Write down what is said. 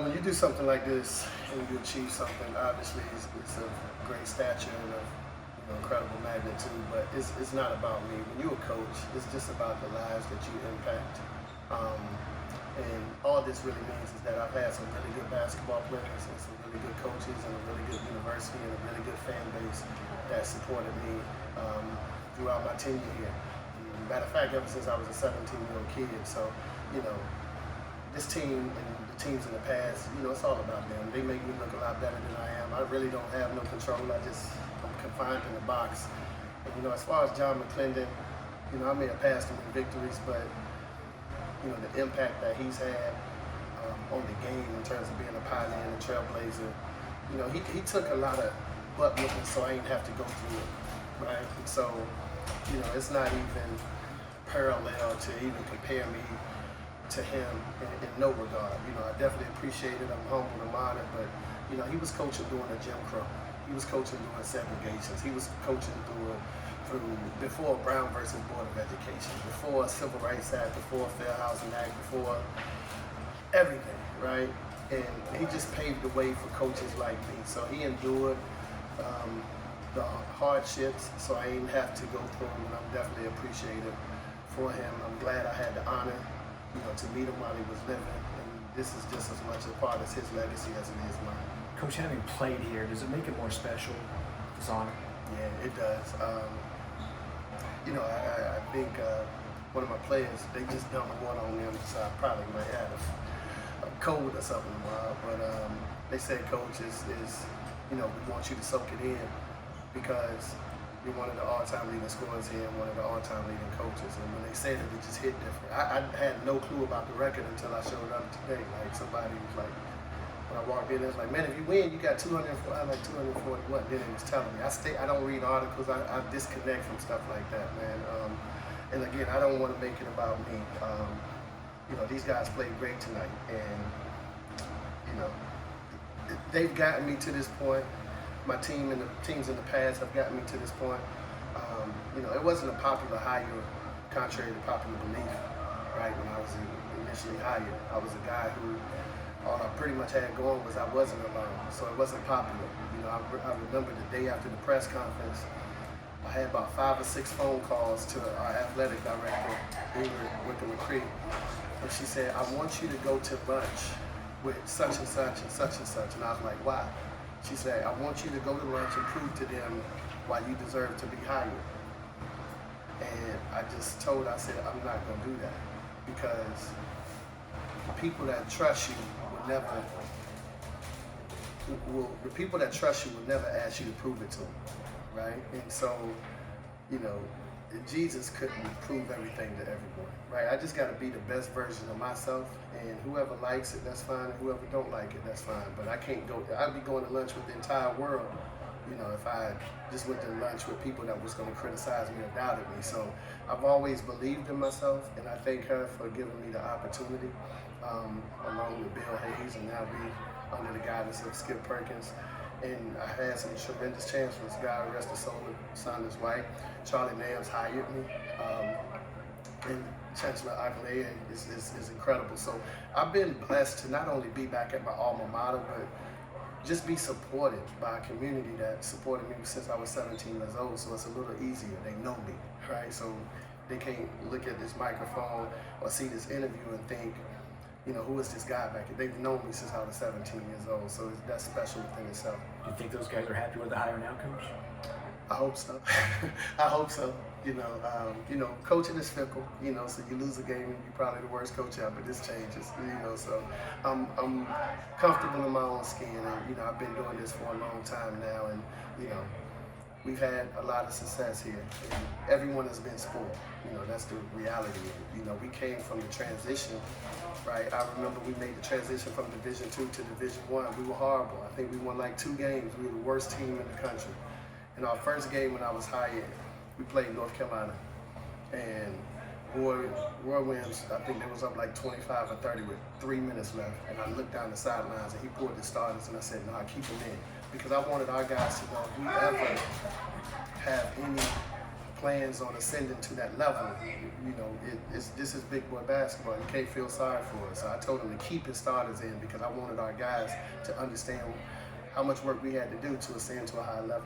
When you do something like this and you achieve something, obviously it's of great stature and of incredible magnitude, but it's not about me. When you're a coach, it's just about the lives that you impact. Um, and all this really means is that I've had some really good basketball players and some really good coaches and a really good university and a really good fan base that supported me throughout my tenure here. Matter of fact, ever since I was a 17-year-old kid. So, this team and the teams in the past, it's all about them. They make me look a lot better than I am. I really don't have no control. I'm confined in the box. And, as far as John McLendon, I may have passed him in victories, but the impact that he's had on the game in terms of being a pioneer and a trailblazer, he took a lot of butt whooping so I didn't have to go through it, right? And so, it's not even parallel to even compare me to him in no regard. I definitely appreciate it. I'm humbled and honored, but he was coaching during the Jim Crow. He was coaching during segregations. He was coaching through before Brown versus Board of Education, before Civil Rights Act, before Fair Housing Act, before everything, right? And he just paved the way for coaches like me. So he endured the hardships, so I didn't have to go through them, and I'm definitely appreciative for him. I'm glad I had the honor, to meet him while he was living, and this is just as much a part of his legacy as it is mine. Coach, having played here, does it make it more special, this honor? Yeah, it does. I think one of my players, they just dumped water on them, so I probably might have a cold or something tomorrow, but they said, Coach, we want you to soak it in, because you're one of the all-time leading scorers here and one of the all-time leading coaches. And when they said it, it just hit different. I had no clue about the record until I showed up today. Like, somebody was like, when I walked in, it was like, man, if you win, you got 240. I'm like, 241. Then it was telling me. I don't read articles. I disconnect from stuff like that, man. And again, I don't want to make it about me. These guys played great tonight, and they've gotten me to this point. My team and the teams in the past have gotten me to this point. It wasn't a popular hire, contrary to popular belief, right? When I was initially hired, I was a guy who all I pretty much had going was I wasn't alone, so it wasn't popular. I remember the day after the press conference, I had about 5 or 6 phone calls to our athletic director, with the recruit, and she said, I want you to go to lunch with such and such and such and such, and I was like, why? She said, I want you to go to lunch and prove to them why you deserve to be hired. And I just told her, I said, I'm not going to do that, because the people that trust you will never ask you to prove it to them, right? And so, Jesus couldn't prove everything to everyone, right? I just got to be the best version of myself, and whoever likes it, that's fine, and whoever don't like it, that's fine. But I can't go, I'd be going to lunch with the entire world, if I just went to lunch with people that was going to criticize me or doubted me. So I've always believed in myself, and I thank her for giving me the opportunity, along with Bill Hayes, and now be under the guidance of Skip Perkins. And I had some tremendous chancellors. God rest his soul, son, his wife. Charlie Nams hired me. And Chancellor Ackley is incredible. So I've been blessed to not only be back at my alma mater, but just be supported by a community that supported me since I was 17 years old. So it's a little easier. They know me, right? So they can't look at this microphone or see this interview and think, who is this guy back here? They've known me since I was 17 years old, so that's special within itself. Do you think those guys are happy with the hire now, Coach? I hope so. I hope so. Coaching is fickle, so you lose a game and you're probably the worst coach ever. This changes, so I'm comfortable in my own skin, and, I've been doing this for a long time now, and, we've had a lot of success here, and everyone has been spoiled. That's the reality of it. We came from the transition, right? I remember we made the transition from Division II to Division I. We were horrible. I think we won like 2 games. We were the worst team in the country. In our first game when I was hired, we played North Carolina, and Roy Williams, I think they was up like 25 or 30 with 3 minutes left, and I looked down the sidelines and he pulled the starters, and I said, nah, keep them in, because I wanted our guys to know if we ever have any plans on ascending to that level. You know, this is big boy basketball. You can't feel sorry for us. So I told him to keep his starters in because I wanted our guys to understand how much work we had to do to ascend to a high level.